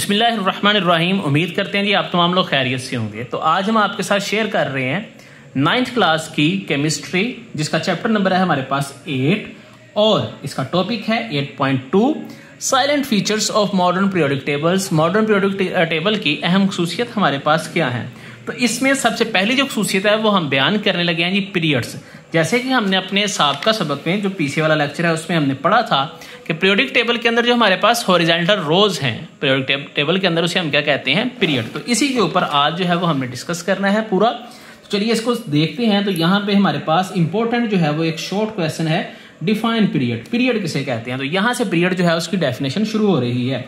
बिस्मिल्लाहिर्रहमानिर्रहीम। उम्मीद करते हैं जी आप तमाम लोग खैरियत से होंगे। तो आज हम आपके साथ शेयर कर रहे हैं 9th क्लास की केमिस्ट्री, जिसका चैप्टर नंबर है हमारे पास 8 और इसका टॉपिक है 8.2 salient features of modern periodic tables. Modern periodic table की अहम खसूसियत हमारे पास क्या है। तो इसमें सबसे पहली जो खसूसियत है वो हम बयान करने लगे हैं जी पीरियड्स। जैसे कि हमने अपने साबका सबक में जो पीछे वाला लेक्चर है उसमें हमने पढ़ा था कि पीरियोडिक टेबल के अंदर जो हमारे पास हॉरिजॉन्टल रोज हैं पीरियोडिक टेबल के अंदर, उसे हम क्या कहते हैं, पीरियड। तो इसी के ऊपर आज जो है वो हमने डिस्कस करना है पूरा। तो चलिए इसको देखते हैं। तो यहाँ पे हमारे पास इंपॉर्टेंट जो है वो एक शॉर्ट क्वेश्चन है, डिफाइन पीरियड। पीरियड किसे कहते हैं। तो यहाँ से पीरियड जो है उसकी डेफिनेशन शुरू हो रही है।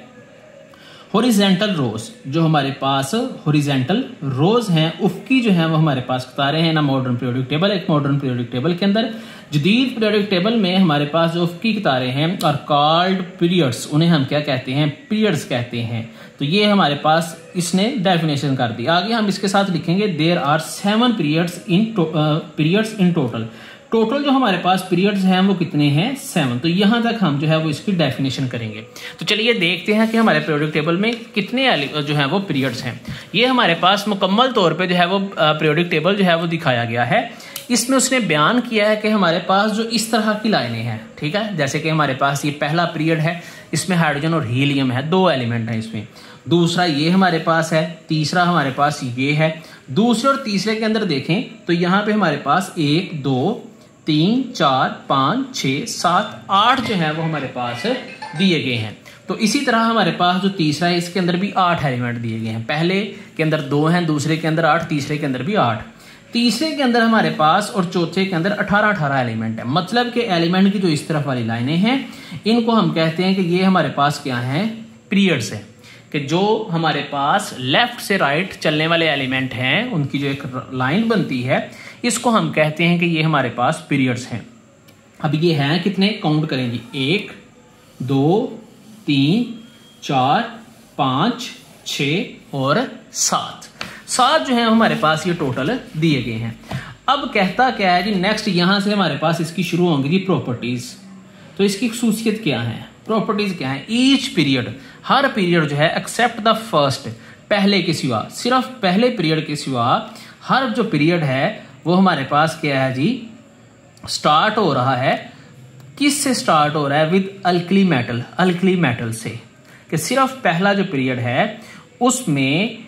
हॉरिजॉन्टल रोज, जो हमारे पास हॉरिजॉन्टल रोज हैं उफकी जो है वो हमारे पास बता रहे हैं ना मॉडर्न पीरियोडिक टेबल। एक मॉडर्न पीरियोडिक टेबल के अंदर जदीद पीरियोडिक टेबल में हमारे पास जो उफकी कितारें हैं और कॉल्ड पीरियड्स, उन्हें हम क्या कहते हैं, पीरियड्स कहते हैं। तो ये हमारे पास इसने डेफिनेशन कर दी। आगे हम इसके साथ लिखेंगे there are 7 periods in total. Total जो हमारे पास पीरियड्स हैं वो कितने हैं, 7। तो यहां तक हम जो है वो इसकी डेफिनेशन करेंगे। तो चलिए देखते हैं कि हमारे पीरियोडिक टेबल में कितने जो है वो पीरियड्स हैं। ये हमारे पास मुकम्मल तौर पे जो है वो पीरियोडिक टेबल जो है वो दिखाया गया है। इसमें उसने बयान किया है कि हमारे पास जो इस तरह की लाइनें हैं, ठीक है, जैसे कि हमारे पास ये पहला पीरियड है, इसमें हाइड्रोजन और हीलियम है, 2 एलिमेंट हैं इसमें। दूसरा ये हमारे पास है, तीसरा हमारे पास ये है। दूसरे और तीसरे के अंदर देखें तो यहाँ पे हमारे पास 1 2 3 4 5 6 7 8 जो है वो हमारे पास दिए गए हैं। तो इसी तरह हमारे पास जो तीसरा है इसके अंदर भी 8 एलिमेंट दिए गए हैं। पहले के अंदर 2 हैं, दूसरे के अंदर 8, तीसरे के अंदर भी 8। तीसरे के अंदर हमारे पास और चौथे के अंदर 18 एलिमेंट है। मतलब कि एलिमेंट की जो इस तरफ वाली लाइनें हैं इनको हम कहते हैं कि ये हमारे पास क्या है, पीरियड्स है। कि जो हमारे पास लेफ्ट से राइट चलने वाले एलिमेंट हैं उनकी जो एक लाइन बनती है इसको हम कहते हैं कि ये हमारे पास पीरियड्स हैं। अब ये हैं कितने, काउंट करेंगे, 1 2 3 4 5 6 और 7 जो है हमारे पास ये टोटल दिए गए हैं। अब कहता क्या है जी, नेक्स्ट यहां से हमारे पास इसकी शुरू होंगी जी प्रॉपर्टीज। तो इसकी खसूसियत क्या है, प्रॉपर्टीज क्या है। ईच पीरियड, हर पीरियड जो है एक्सेप्ट द फर्स्ट, पहले के सिवा, सिर्फ पहले पीरियड के सिवा हर जो पीरियड है वो हमारे पास क्या है जी, स्टार्ट हो रहा है। किस से स्टार्ट हो रहा है, with alkali metal, alkali metal से। कि सिर्फ पहला जो पीरियड है उसमें,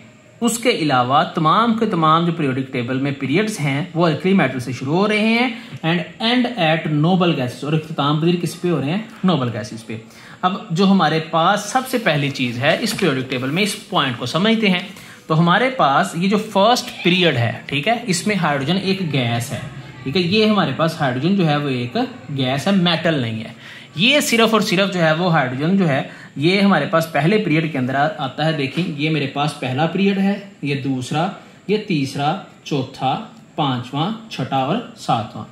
उसके अलावा तमाम के तमाम जो पीरियोडिक टेबल में पीरियड्स हैं वो अल्कली मेटल से शुरू हो रहे हैं एंड एट नोबल गैसेस, और इख्तिताम पदीर किस पे हो रहे हैं, नोबल गैसेस पे। अब जो हमारे पास सबसे पहली चीज है इस पीरियोडिक टेबल में, इस पॉइंट को समझते हैं। तो हमारे पास ये जो फर्स्ट पीरियड है, ठीक है, इसमें हाइड्रोजन एक गैस है, ठीक है। ये हमारे पास हाइड्रोजन जो है वो एक गैस है, मेटल नहीं है। ये सिर्फ और सिर्फ जो है वो हाइड्रोजन जो है ये हमारे पास पहले पीरियड के अंदर आता है। देखें ये मेरे पास पहला पीरियड है, ये दूसरा, ये तीसरा, चौथा, 5वां, 6वां और 7वां।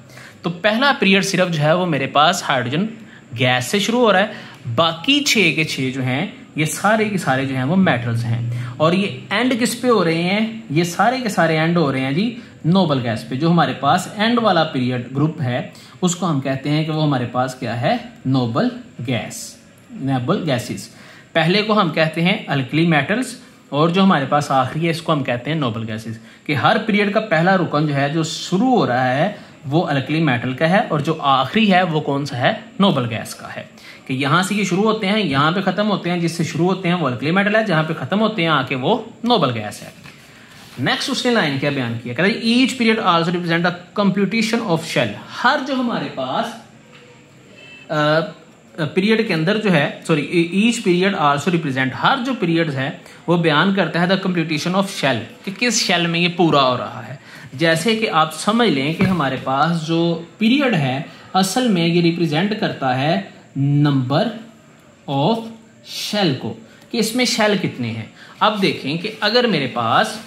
तो पहला पीरियड सिर्फ जो है वो मेरे पास हाइड्रोजन गैस से शुरू हो रहा है। बाकी 6 के 6 जो हैं ये सारे के सारे जो हैं वो मेटल्स हैं। और ये एंड किस पे हो रहे हैं, ये सारे के सारे एंड हो रहे हैं जी नोबल गैस पे। जो हमारे पास एंड वाला पीरियड ग्रुप है उसको हम कहते हैं कि वो हमारे पास क्या है, नोबल गैस, नोबल गैसेस। पहले को हम कहते हैं अल्कली मेटल्स और जो हमारे पास आखिरी है इसको हम कहते हैं नोबल गैसेस। कि हर पीरियड का पहला रुकन जो है जो शुरू हो रहा है वो अल्कली मेटल का है और जो आखिरी है वो कौन सा है, नोबल गैस का है। कि यहां से ये शुरू होते हैं, यहां पे खत्म होते हैं, जिससे शुरू होते हैं वो अल्कली मेटल है, जहां पे खत्म होते हैं आके वो नोबल गैस है। नेक्स्ट उसने लाइन क्या बयान किया, कहता है each period also represent the completion of shell. हर जो हमारे पास पीरियड के अंदर जो है, sorry, each period also represent, हर जो पीरियड है वो बयान करता है द कंप्लीशन ऑफ शेल, कि किस शेल में ये पूरा हो रहा है। जैसे कि आप समझ लें कि हमारे पास जो पीरियड है असल में ये रिप्रेजेंट करता है नंबर ऑफ शेल को, कि इसमें शेल कितने हैं। अब देखें कि अगर मेरे पास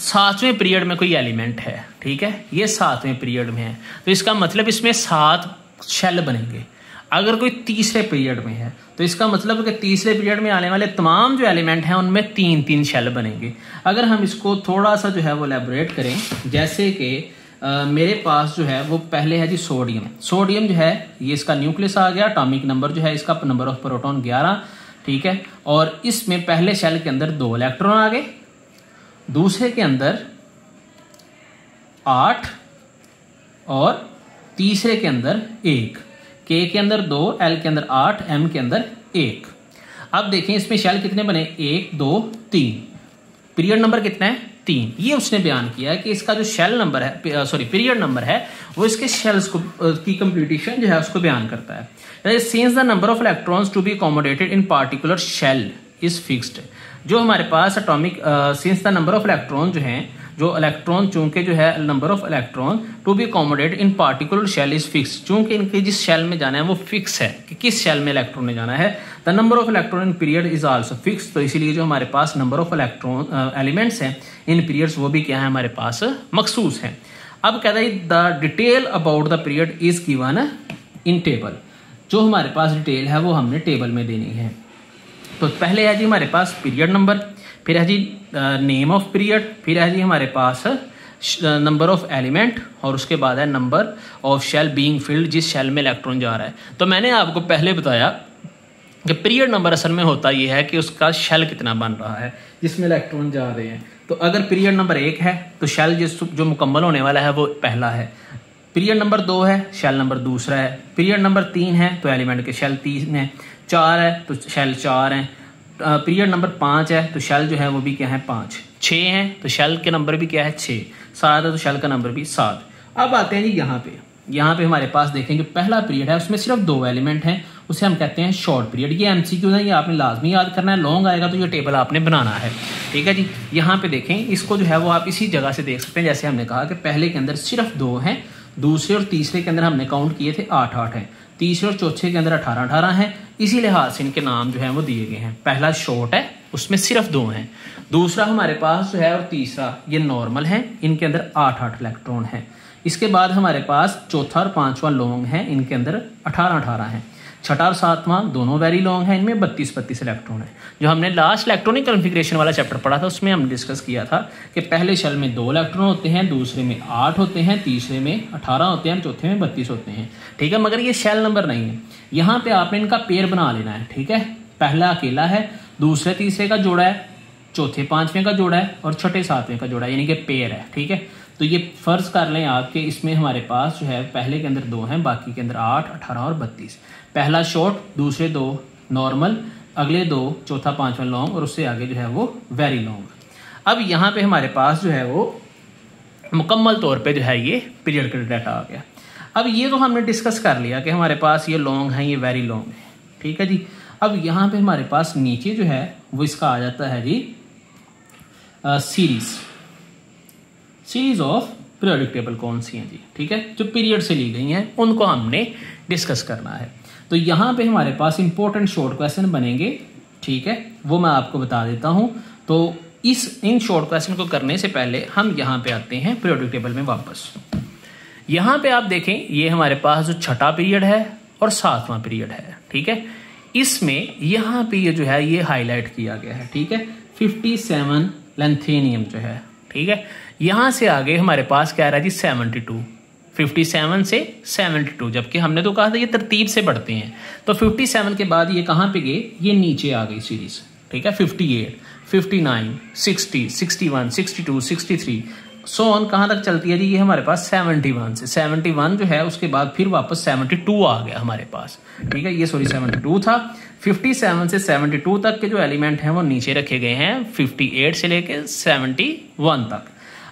7वें पीरियड में कोई एलिमेंट है, ठीक है, ये 7वें पीरियड में है, तो इसका मतलब इसमें 7 शेल बनेंगे। अगर कोई तीसरे पीरियड में है तो इसका मतलब कि तीसरे पीरियड में आने वाले तमाम जो एलिमेंट हैं उनमें 3-3 शेल बनेंगे। अगर हम इसको थोड़ा सा जो है वो एलैबोरेट करें, जैसे कि मेरे पास जो है वो पहले है जी सोडियम। सोडियम जो है ये इसका न्यूक्लियस आ गया, एटॉमिक नंबर जो है इसका नंबर ऑफ प्रोटॉन 11, ठीक है। और इसमें पहले शेल के अंदर 2 इलेक्ट्रॉन आ गए, दूसरे के अंदर 8 और तीसरे के अंदर 1। के अंदर 2, एल के अंदर 8, एम के अंदर 1। अब देखें इसमें शेल कितने बने, 1 2 3। पीरियड नंबर कितना है, 3। ये उसने बयान किया है कि इसका जो शेल नंबर है, पीरियड नंबर है, वो इसके शेल्स को की कंप्लीटेशन जो है उसको बयान करता है। Since the number of electrons to be accommodated in particular shell is fixed. जो हमारे पास atomic since the number of electron जो हैं, जो इलेक्ट्रॉन चूंकि जो है number of electron to be accommodate in particular shell is fix, चूंकि इनके जिस शेल में जाना है वो फिक्स है कि किस शेल में इलेक्ट्रॉन ने जाना है। The number of electron in period is also fix, तो इसीलिए जो हमारे पास नंबर ऑफ इलेक्ट्रॉन एलिमेंट्स हैं इन पीरियड्स वो भी क्या है हमारे पास मखसूस है। अब कहता है the detail about the period is given in table. जो हमारे पास डिटेल है वो हमने टेबल में देनी है। तो पहले है जी हमारे पास पीरियड नंबर, फिर है जी नेम ऑफ पीरियड, फिर है जी हमारे पास नंबर ऑफ एलिमेंट, और उसके बाद है number of shell being filled, जिस शेल में इलेक्ट्रॉन जा रहा है। तो मैंने आपको पहले बताया कि पीरियड नंबर असल में होता यह है कि उसका शेल कितना बन रहा है जिसमें इलेक्ट्रॉन जा रहे हैं। तो अगर पीरियड नंबर 1 है तो शेल जो मुकम्मल होने वाला है वो पहला है। पीरियड नंबर 2 है, शेल नंबर दूसरा है। पीरियड नंबर 3 है तो एलिमेंट के शेल 3 है। 4 है तो शेल 4 है। पीरियड नंबर 5 है तो शेल जो है वो भी क्या है 5। 6 है तो शेल के नंबर भी क्या है 6। 7 है तो शेल का नंबर भी 7। अब आते हैं जी यहाँ पे हमारे पास देखेंगे पहला पीरियड है, उसमें सिर्फ 2 एलिमेंट हैं, उसे हम कहते हैं शॉर्ट पीरियड। ये एमसीक्यू है, ये आपने लाजमी याद करना है। लॉन्ग आएगा तो ये टेबल आपने बनाना है, ठीक है जी। यहाँ पे देखें इसको जो है वो आप इसी जगह से देख सकते हैं। जैसे हमने कहा कि पहले के अंदर सिर्फ 2 हैं, दूसरे और तीसरे के अंदर हमने काउंट किए थे 8-8 हैं, तीसरे और चौथे के अंदर 18-18 हैं। इसी लिहाज से इनके नाम जो है वो दिए गए हैं। पहला शॉर्ट है, उसमें सिर्फ 2 हैं। दूसरा हमारे पास जो है और तीसरा ये नॉर्मल है, इनके अंदर 8-8 इलेक्ट्रॉन हैं। इसके बाद हमारे पास चौथा और पांचवा लॉन्ग है, इनके अंदर 18-18 हैं। छठा और सातवां दोनों वेरी लॉन्ग है, इनमें 32-32 इलेक्ट्रॉन है। जो हमने लास्ट इलेक्ट्रॉनिक कॉन्फ़िगरेशन वाला चैप्टर पढ़ा था उसमें हमने डिस्कस किया था कि पहले शेल में 2 इलेक्ट्रॉन होते हैं, दूसरे में 8 होते हैं, तीसरे में 18 होते हैं, चौथे में 32 होते हैं, ठीक है। मगर ये शेल नंबर नहीं है। यहाँ पे आपने इनका पेयर बना लेना है, ठीक है। पहला अकेला है, दूसरे तीसरे का जोड़ा है, चौथे पांचवें का जोड़ा है और छठे सातवें का जोड़ा है, यानी कि पेयर है, ठीक है। तो ये फर्ज कर लें आपके इसमें हमारे पास जो है पहले के अंदर 2 हैं, बाकी के अंदर 8, 18 और 32। पहला शॉर्ट, दूसरे 2 नॉर्मल, अगले 2 चौथा पांचवा लॉन्ग और उससे आगे जो है वो वेरी लॉन्ग। अब यहाँ पे हमारे पास जो है वो मुकम्मल तौर पे जो है ये पीरियड का डाटा आ गया। अब ये तो हमने डिस्कस कर लिया कि हमारे पास ये लॉन्ग है, ये वेरी लॉन्ग है, ठीक है जी। अब यहाँ पे हमारे पास नीचे जो है वो इसका आ जाता है जी सीरीज ऑफ पीरियोडिक टेबल कौन सी हैं जी, ठीक है, जो पीरियड से ली गई हैं उनको हमने डिस्कस करना है। तो यहाँ पे हमारे पास इंपॉर्टेंट शॉर्ट क्वेश्चन बनेंगे, ठीक है, वो मैं आपको बता देता हूँ। तो इन शॉर्ट क्वेश्चन को करने से पहले हम यहाँ पे आते हैं पीरियोडिक टेबल में वापस। यहाँ पे आप देखें ये हमारे पास जो छठा पीरियड है और सातवां पीरियड है, ठीक है। इसमें यहाँ पे ये जो है ये हाईलाइट किया गया है, ठीक है। 57 लैंथेनियम जो है, ठीक है। यहाँ से आगे हमारे पास क्या रहा जी 72, 57 से 72, जबकि हमने तो कहा था ये तरतीब से बढ़ते हैं। तो 57 के बाद ये कहाँ पे गए, ये नीचे आ गई सीरीज, ठीक है। 58, 59, 60, 61, 62, 63 सो ऑन कहाँ तक चलती है जी, ये हमारे पास 71 से 71 जो है उसके बाद फिर वापस 72 आ गया हमारे पास, ठीक है। ये 72 था। 57 से 72 तक के जो एलिमेंट हैं वो नीचे रखे गए हैं 58 से लेके 71 तक।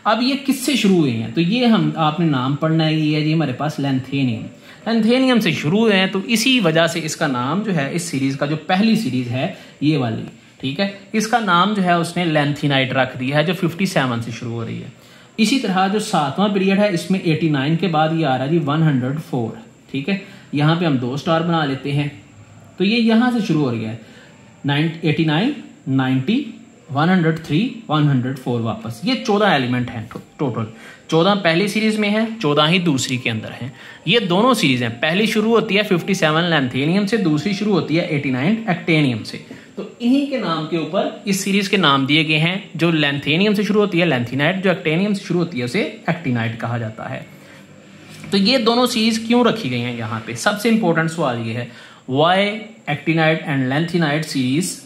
अब ये किससे शुरू हुए हैं, तो ये हम आपने नाम पढ़ना है, ये है जी हमारे पास लैंथेनियम से शुरू हुए हैं। तो इसी वजह से इसका नाम जो है इस सीरीज का जो पहली सीरीज है ये वाली, ठीक है, इसका नाम जो है उसने लैंथेनाइट रख दिया है, जो 57 से शुरू हो रही है। इसी तरह जो सातवां पीरियड है इसमें 89 के बाद ये आ रहा है जी 104, ठीक है। यहाँ पे हम 2 स्टार बना लेते हैं, तो ये यहाँ से शुरू हो रही है 89, 90, 103, 104 वापस। ये 14 एलिमेंट हैं टोटल। 14 पहली सीरीज में है, 14 ही दूसरी के अंदर हैं। ये दोनों सीरीज हैं, पहली शुरू होती है 57 लैंथेनियम से, दूसरी शुरू होती है 89 एक्टेनियम से। तो इन्हीं के नाम के ऊपर इस सीरीज के नाम दिए गए हैं। जो लैंथेनियम से शुरू होती है लैंथेनाइट, जो एक्टेनियम से शुरू होती है उसे एक्टिनाइट कहा जाता है। तो ये दोनों सीरीज क्यों रखी गई हैं यहाँ पे, सबसे इंपॉर्टेंट सवाल ये है। Why actinide and lanthanide series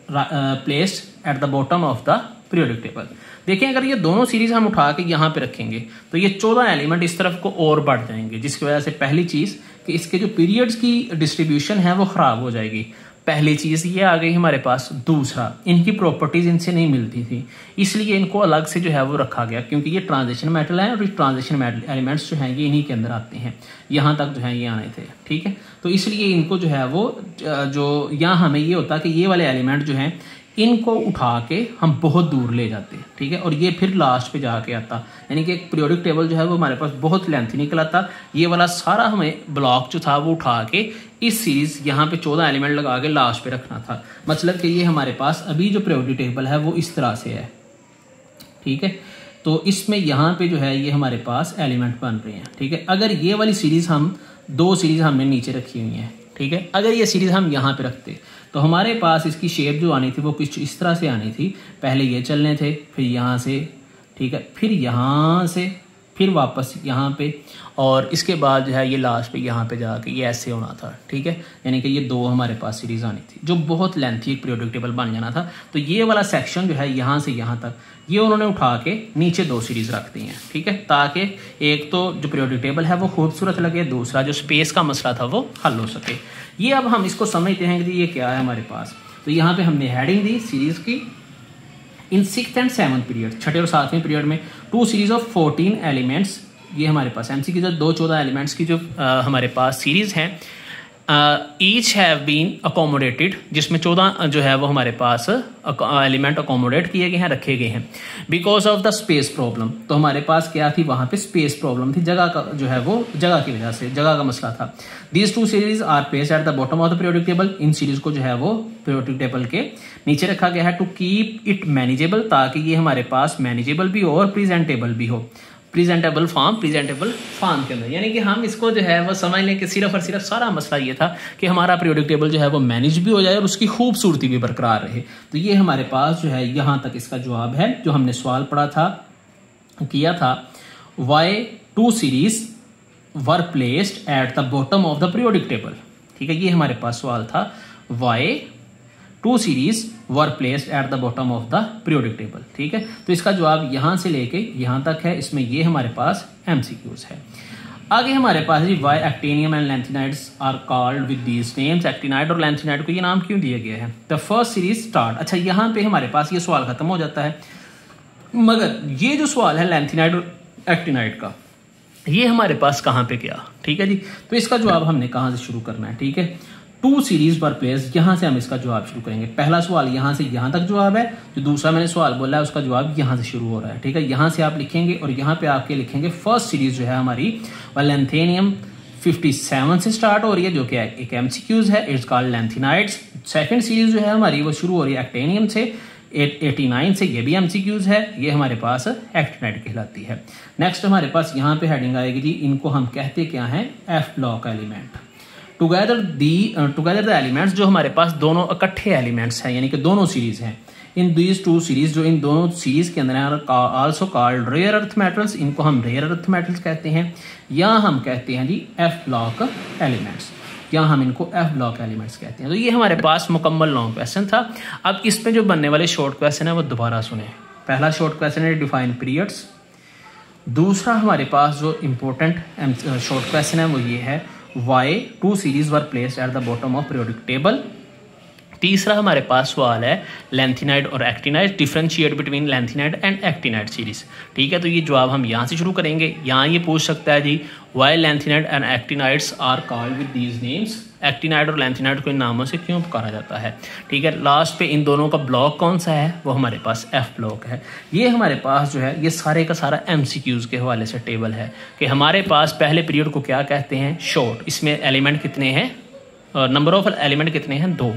placed at the bottom of the periodic table. देखिए अगर ये दोनों सीरीज हम उठा के यहाँ पे रखेंगे तो ये 14 एलिमेंट इस तरफ को और बढ़ जाएंगे, जिसकी वजह से पहली चीज कि इसके जो पीरियड्स की डिस्ट्रीब्यूशन है वो खराब हो जाएगी। पहली चीज ये आ गई हमारे पास। दूसरा, इनकी प्रॉपर्टीज इनसे नहीं मिलती थी, इसलिए इनको अलग से जो है वो रखा गया, क्योंकि ये ट्रांजिशन मेटल है और ट्रांजिशन मेटल एलिमेंट्स जो हैं ये इन्हीं के अंदर आते हैं, यहाँ तक जो है ये आने थे। ठीक है, तो इसलिए इनको जो है वो जो यहाँ हमें ये होता कि ये वाले एलिमेंट जो हैं इनको उठा के हम बहुत दूर ले जाते हैं। ठीक है, और ये फिर लास्ट पे जाके आता, यानी कि एक पीरियोडिक टेबल जो है वो हमारे पास बहुत लेंथी निकल आता। ये वाला सारा हमें ब्लॉक जो था वो उठा के इस सीरीज यहाँ पे 14 एलिमेंट लगा के लास्ट पे रखना था। मतलब कि ये हमारे पास अभी जो पीरियोडिक टेबल है वो इस तरह से है। ठीक है, तो इसमें यहाँ पे जो है ये हमारे पास एलिमेंट बन रहे हैं। ठीक है, अगर ये वाली सीरीज हम 2 सीरीज हमने नीचे रखी हुई है, ठीक है, अगर ये सीरीज हम यहाँ पे रखते तो हमारे पास इसकी शेप जो आनी थी वो कुछ इस तरह से आनी थी। पहले ये चलने थे, फिर यहाँ से, ठीक है, फिर यहाँ से, फिर वापस यहाँ पे, और इसके बाद जो है ये लास्ट पे यहाँ पे जाके ये ऐसे होना था। ठीक है, यानी कि ये 2 हमारे पास सीरीज आनी थी जो बहुत लेंथी एक पीरियोडिक टेबल बन जाना था। तो ये वाला सेक्शन जो है यहाँ से यहाँ तक ये उन्होंने उठा के नीचे 2 सीरीज रख दी हैं। ठीक है, ताकि एक तो जो पीरियोडिक टेबल है वो खूबसूरत लगे, दूसरा जो स्पेस का मसला था वो हल हो सके। ये अब हम इसको समझते हैं कि ये क्या है हमारे पास। तो यहाँ पे हमने हेडिंग दी सीरीज की, इन 6th and 7th पीरियड, छठे और 7वें पीरियड में 2 सीरीज ऑफ 14 एलिमेंट्स, ये हमारे पास एमसीक्यू जो 14 एलिमेंट्स की जो हमारे पास सीरीज हैं, ईच हैव बीन अकोमोडेटेड, जिसमें 14 जो है वो हमारे पास एलिमेंट अकोमोडेट किए गए हैं, रखे गए हैं, because of the space problem. तो हमारे पास क्या थी, वहां पे स्पेस प्रॉब्लम थी, जगह का जो है वो जगह की वजह से, जगह का मसला था। These 2 series are placed at the bottom of the periodic table, इन सीरीज को जो है वो पीरियोडिक टेबल के नीचे रखा गया है, टू कीप इट मैनेजेबल, ताकि ये हमारे पास मैनेजेबल भी हो और प्रेजेंटेबल भी हो। प्रेजेंटेबल फॉर्म के अंदर, यानी कि हम इसको जो है वो समझ लें कि सिर्फ और सिर्फ सारा मसला ये था कि हमारा पीरियोडिक टेबल जो है वो मैनेज भी हो जाए और उसकी खूबसूरती भी बरकरार रहे। तो ये हमारे पास जो है यहाँ तक इसका जवाब है जो हमने सवाल पढ़ा था, किया था, why 2 series were placed at the bottom of the periodic table. ठीक है, ये हमारे पास सवाल था, why 2 series were placed at the bottom of the periodic table. ठीक है, तो इसका जवाब यहां से लेके यहां तक है, इसमें ये हमारे पास एमसीक्यूज है। आगे हमारे पास जी why actinium and lanthanides are called with these names. Actinide और लैंथिनाइड को ये नाम क्यों दिया गया है? The first series start. अच्छा, यहां पे हमारे पास ये सवाल खत्म हो जाता है, मगर ये जो सवाल है लैंथिनाइड और एक्टिनाइड का, ये हमारे पास कहां पे गया? ठीक है जी, तो इसका जवाब हमने कहां से शुरू करना है? ठीक है, 2 सीरीज पर प्लेस, यहां से हम इसका जवाब शुरू करेंगे। पहला सवाल यहां से यहां तक जवाब है, जो दूसरा मैंने सवाल बोला है उसका जवाब यहां से शुरू हो रहा है। ठीक है, यहां से आप लिखेंगे और यहां पे आपके लिखेंगे फर्स्ट सीरीज जो है हमारी लैंथेनियम 57 से स्टार्ट हो रही है, जो कि एक एमसीक्यूज है, इट्स कॉल्ड लैंथिनाइड्स। सेकंड सीरीज जो है हमारी वो शुरू हो रही है एक्टेनियम से 89 से, ये भी एमसीक्यूज है, ये हमारे पास एक्टिनाइड कहलाती है। नेक्स्ट हमारे पास यहाँ पे हेडिंग आएगी जी, इनको हम कहते क्या है? F block element. Together the elements, जो हमारे पास दोनों इकट्ठे एलिमेंट्स हैं, यानी कि दोनों सीरीज हैं, इन दीज 2 सीरीज, जो इन दोनों सीरीज के अंदर है, also called rare earth metals, इनको हम रेयर अर्थ मेटल्स कहते हैं, या हम कहते हैं जी एफ ब्लॉक एलिमेंट्स, या हम इनको एफ ब्लॉक एलिमेंट्स कहते हैं। तो ये हमारे पास मुकम्मल लॉन्ग क्वेश्चन था। अब इसमें जो बनने वाले शॉर्ट क्वेश्चन है वो दोबारा सुने। पहला शॉर्ट क्वेश्चन है डिफाइन पीरियड्स। दूसरा हमारे पास जो इंपॉर्टेंट शॉर्ट क्वेश्चन है वो ये है, why 2 series were placed at the bottom of periodic table. तीसरा हमारे पास सवाल है लैंथिनाइड और actinide, differentiate between lanthanide and actinide series. ठीक है, तो ये जवाब हम यहाँ से शुरू करेंगे। यहाँ ये पूछ सकता है जी, why lanthanide and actinides are called with these names. Actinide और लैंथिनाइड को इन नामों से क्यों पुकारा जाता है? ठीक है, लास्ट पे इन दोनों का ब्लॉक कौन सा है? वो हमारे पास एफ ब्लॉक है। ये हमारे पास जो है ये सारे का सारा एमसीक्यूज के हवाले से टेबल है कि हमारे पास पहले पीरियड को क्या कहते हैं? शॉर्ट। इसमें एलिमेंट कितने हैं? नंबर ऑफ एलिमेंट कितने हैं? 2।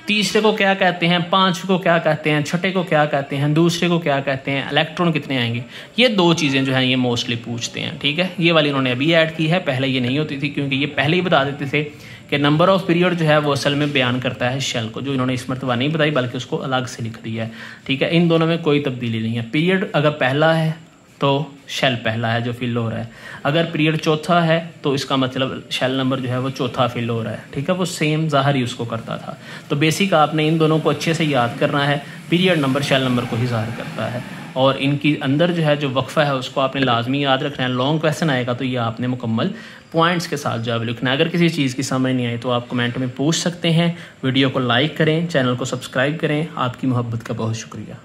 तीसरे को क्या कहते हैं? 5 को क्या कहते हैं? छठे को क्या कहते हैं? दूसरे को क्या कहते हैं? इलेक्ट्रॉन कितने आएंगे? ये 2 चीज़ें जो हैं ये मोस्टली पूछते हैं। ठीक है, ये वाली इन्होंने अभी ऐड की है, पहले ये नहीं होती थी, क्योंकि ये पहले ही बता देते थे कि नंबर ऑफ पीरियड जो है वो असल में बयान करता है शेल को, जो इन्होंने इस मरतबा नहीं बताई बल्कि उसको अलग से लिख दिया है। ठीक है, इन दोनों में कोई तब्दीली नहीं है। पीरियड अगर पहला है तो शेल पहला है जो फिल हो रहा है। अगर पीरियड चौथा है तो इसका मतलब शेल नंबर जो है वो चौथा फिल हो रहा है। ठीक है, वो सेम ज़ाहिर ही उसको करता था। तो बेसिक आपने इन दोनों को अच्छे से याद करना है, पीरियड नंबर शेल नंबर को ही ज़ाहिर करता है, और इनकी अंदर जो है जो वक्फा है उसको आपने लाजमी याद रखना है। लॉन्ग क्वेश्चन आएगा तो ये आपने मुकम्मल पॉइंट्स के साथ जवाब लिखना है। अगर किसी चीज़ की समझ नहीं आई तो आप कमेंट में पूछ सकते हैं। वीडियो को लाइक करें, चैनल को सब्सक्राइब करें। आपकी मोहब्बत का बहुत शुक्रिया।